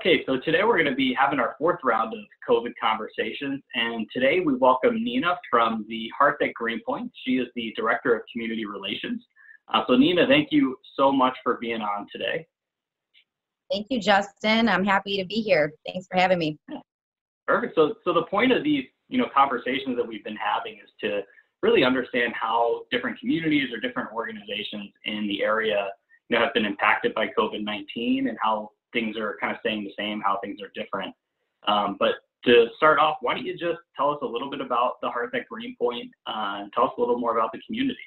Okay, so today we're going to be having our fourth round of COVID conversations, and today we welcome Nina from the Hearth at Greenpoint. She is the Director of Community Relations. So Nina, thank you so much for being on today. Thank you, Justin. I'm happy to be here. Thanks for having me. Perfect. So the point of these, conversations that we've been having is to really understand how different communities or different organizations in the area, have been impacted by COVID-19 and how things are kind of staying the same, how things are different. But to start off, why don't you just tell us a little bit about the Hearth at Greenpoint and tell us a little more about the community.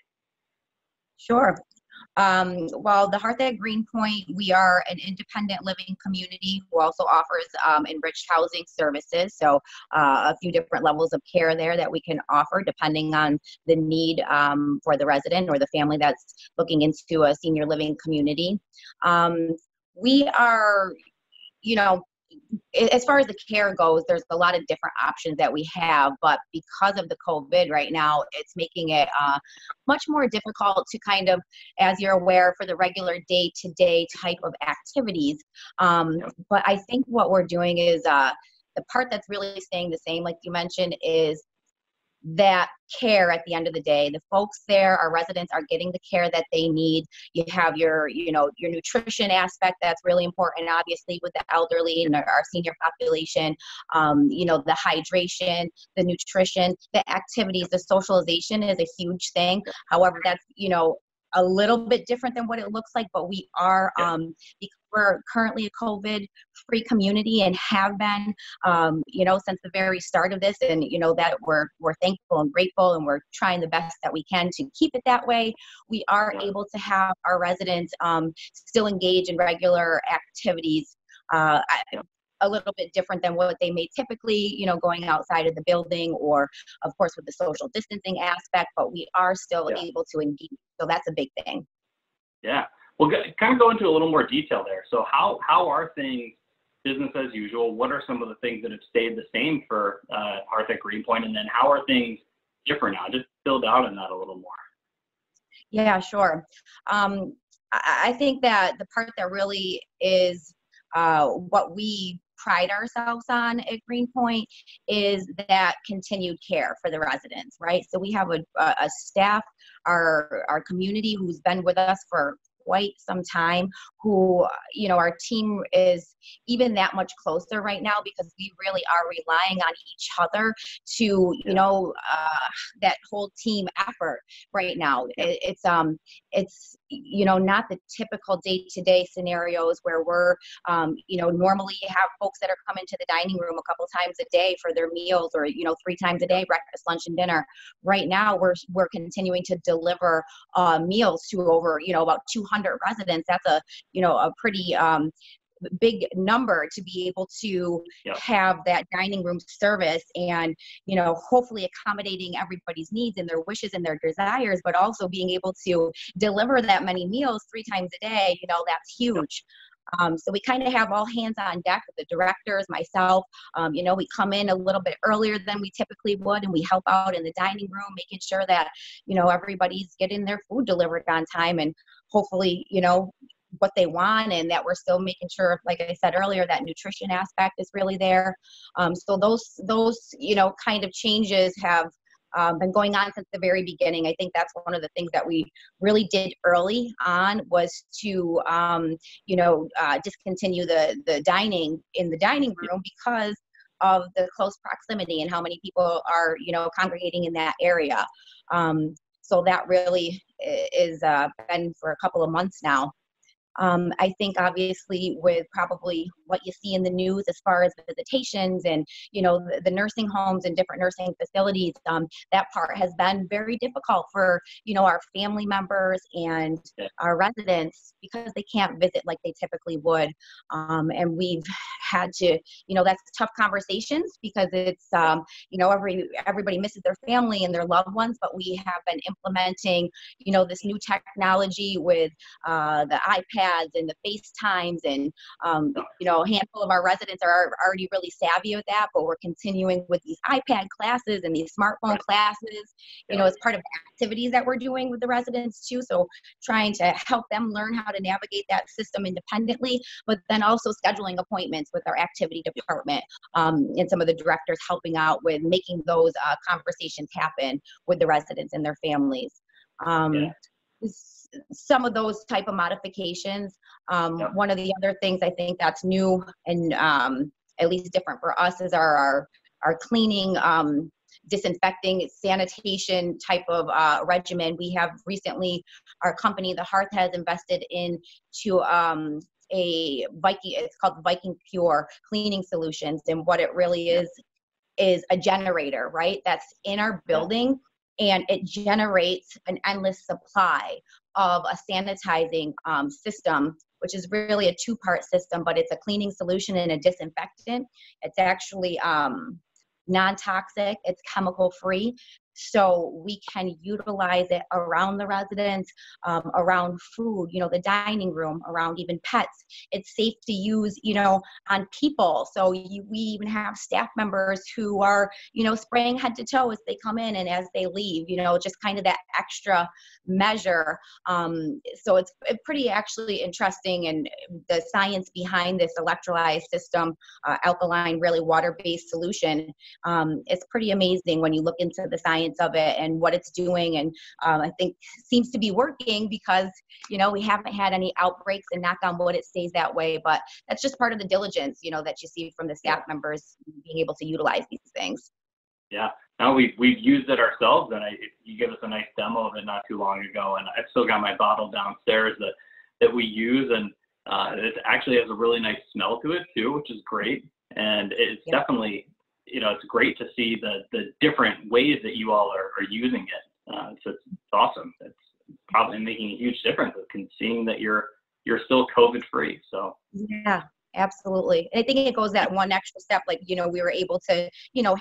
Sure. Well, the Hearth at Greenpoint, we are an independent living community who also offers enriched housing services. So a few different levels of care there that we can offer depending on the need for the resident or the family that's looking into a senior living community. We are, as far as the care goes, there's a lot of different options that we have, but because of the COVID right now, it's making it much more difficult to kind of, as you're aware, for the regular day-to-day type of activities. But I think what we're doing is the part that's really staying the same, like you mentioned, is that care at the end of the day. The folks there, our residents, are getting the care that they need. You have your nutrition aspect that's really important, obviously, with the elderly and our senior population. The hydration, the nutrition, the activities, the socialization is a huge thing. However, that's, a little bit different than what it looks like, but we are, because we're currently a COVID-free community and have been, since the very start of this, and, that we're thankful and grateful, and we're trying the best that we can to keep it that way. We are able to have our residents still engage in regular activities, a little bit different than what they may typically, going outside of the building, or of course with the social distancing aspect, but we are still able to engage. So that's a big thing. Yeah. Well, kind of go into a little more detail there. So how are things business as usual? What are some of the things that have stayed the same for Hearth at Greenpoint? And then how are things different now? Just build out on that a little more. Yeah, sure. I think that the part that really is what we pride ourselves on at Greenpoint is that continued care for the residents, right? So we have a staff, our community, who's been with us for quite some time, who, our team is even that much closer right now because we really are relying on each other to, that whole team effort right now. It's not the typical day-to-day scenarios where we're, normally you have folks that are coming to the dining room a couple times a day for their meals, or, 3 times a day, breakfast, lunch, and dinner. Right now, we're continuing to deliver meals to over, about 200 residents. That's a pretty big number to be able to have that dining room service, and hopefully accommodating everybody's needs and their wishes and their desires, but also being able to deliver that many meals 3 times a day. That's huge. So we kind of have all hands on deck, the directors, myself. We come in a little bit earlier than we typically would, and we help out in the dining room, making sure that, everybody's getting their food delivered on time, and hopefully, what they want, and that we're still making sure, like I said earlier, that nutrition aspect is really there. So those kind of changes have been going on since the very beginning. I think that's one of the things that we really did early on, was to discontinue the dining in the dining room because of the close proximity and how many people are congregating in that area. So that really is been for a couple of months now. I think obviously with probably what you see in the news as far as visitations and, the nursing homes and different nursing facilities, that part has been very difficult for, our family members and our residents, because they can't visit like they typically would. And we've had to, that's tough conversations, because it's, everybody misses their family and their loved ones, but we have been implementing, this new technology with the iPad iPads and the FaceTimes, and a handful of our residents are already really savvy with that, but we're continuing with these iPad classes and these smartphone classes, as part of the activities that we're doing with the residents too. So trying to help them learn how to navigate that system independently, but then also scheduling appointments with our activity department, and some of the directors helping out with making those conversations happen with the residents and their families. Some of those type of modifications. One of the other things I think that's new and at least different for us is our cleaning, disinfecting, sanitation type of regimen. We have recently, our company, the Hearth, has invested into a Viking, it's called Viking Pure Cleaning Solutions. And what it really is a generator, right? That's in our building, and it generates an endless supply of a sanitizing system, which is really a two-part system, but it's a cleaning solution and a disinfectant. It's actually non-toxic, it's chemical-free. So we can utilize it around the residents, around food, the dining room, around even pets. It's safe to use, on people. So we even have staff members who are, spraying head to toe as they come in and as they leave, just kind of that extra measure. So it's pretty actually interesting, and the science behind this electrolyzed system, alkaline, really water-based solution, it's pretty amazing when you look into the science of it and what it's doing. And I think seems to be working because, we haven't had any outbreaks, and knock on wood, it stays that way. But that's just part of the diligence, that you see from the staff members being able to utilize these things. Yeah. Now we've used it ourselves, and you gave us a nice demo of it not too long ago, and I've still got my bottle downstairs that we use, and it actually has a really nice smell to it too, which is great. And it's definitely, it's great to see the different ways that you all are using it. So it's awesome. It's probably making a huge difference in seeing that you're still COVID free. So yeah, absolutely. I think it goes that one extra step, like, we were able to,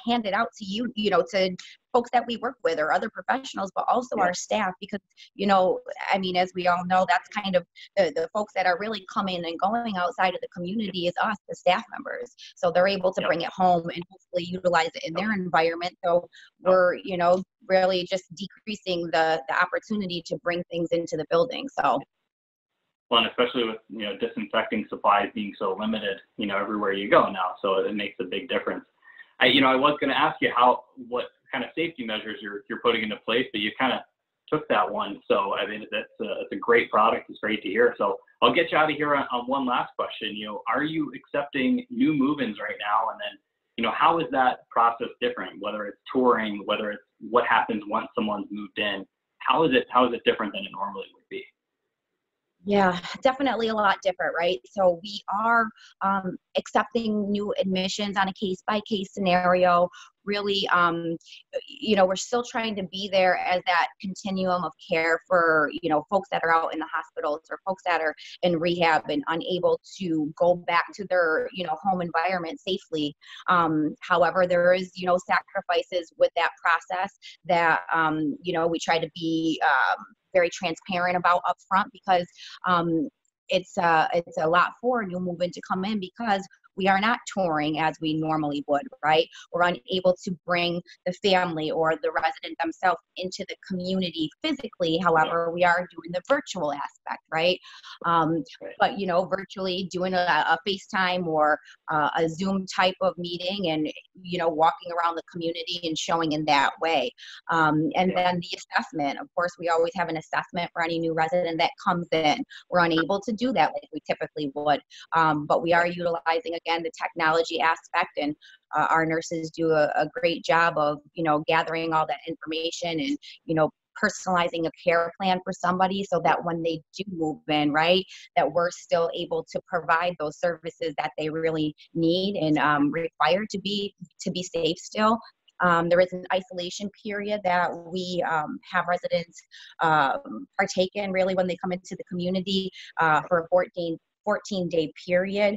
hand it out to you, to folks that we work with or other professionals, but also our staff, because, as we all know, that's kind of the folks that are really coming and going outside of the community is us, the staff members. So they're able to bring it home and hopefully utilize it in their environment. So we're, really just decreasing the opportunity to bring things into the building. So. Well, and especially with, disinfecting supplies being so limited, everywhere you go now. So it makes a big difference. I was going to ask you what kind of safety measures you're putting into place, but you kind of took that one. So, I mean, it's a great product. It's great to hear. So I'll get you out of here on one last question. Are you accepting new move-ins right now? And then, how is that process different, whether it's touring, whether it's what happens once someone's moved in? How is it different than it normally would be? Yeah, definitely a lot different, right? So we are accepting new admissions on a case-by-case scenario. Really, we're still trying to be there as that continuum of care for, folks that are out in the hospitals or folks that are in rehab and unable to go back to their, home environment safely. However, there is, sacrifices with that process that, we try to be very transparent about upfront, because it's a lot for a new move-in to come in, because we are not touring as we normally would, right? We're unable to bring the family or the resident themselves into the community physically. However, we are doing the virtual aspect, right? But, virtually doing a FaceTime or a Zoom type of meeting and, walking around the community and showing in that way. And then the assessment, of course, we always have an assessment for any new resident that comes in. We're unable to do that like we typically would, but we are utilizing, again, the technology aspect, and our nurses do a great job of, gathering all that information and, personalizing a care plan for somebody so that when they do move in, right, that we're still able to provide those services that they really need and require to be safe still. There is an isolation period that we have residents partake in really when they come into the community for a 14-day period,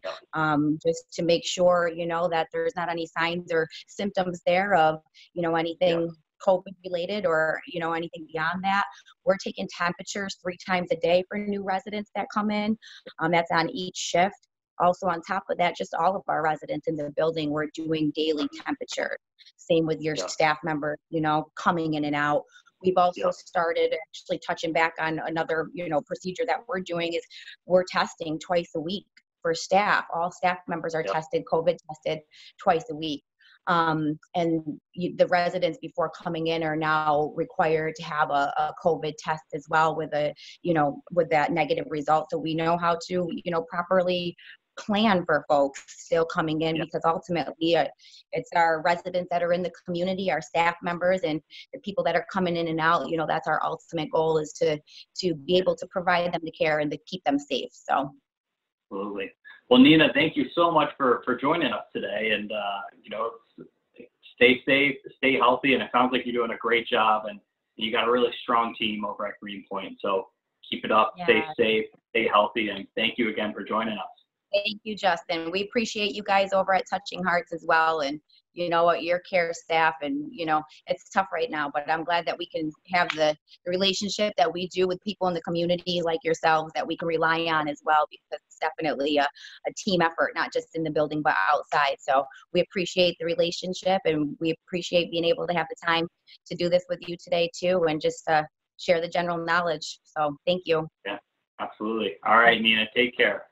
just to make sure, that there's not any signs or symptoms there of, anything COVID related or, anything beyond that. We're taking temperatures 3 times a day for new residents that come in. That's on each shift. Also on top of that, just all of our residents in the building, we're doing daily temperature. Same with your staff members, coming in and out. We've also started actually touching back on another, procedure that we're doing is we're testing twice a week for staff. All staff members are tested, COVID tested twice a week. And the residents before coming in are now required to have a COVID test as well with with that negative result. So we know how to, properly plan for folks still coming in because ultimately it's our residents that are in the community, our staff members, and the people that are coming in and out. That's our ultimate goal, is to be able to provide them the care and to keep them safe. So absolutely. Well, Nina, thank you so much for joining us today, and stay safe, stay healthy, and it sounds like you're doing a great job, and you got a really strong team over at Greenpoint. So keep it up, stay safe, stay healthy, and thank you again for joining us. Thank you, Justin. We appreciate you guys over at Touching Hearts as well, and your care staff, and it's tough right now, but I'm glad that we can have the relationship that we do with people in the community like yourselves that we can rely on as well, because it's definitely a team effort, not just in the building but outside. So we appreciate the relationship, and we appreciate being able to have the time to do this with you today too, and just share the general knowledge. So thank you. Yeah, absolutely. All right, Nina, take care.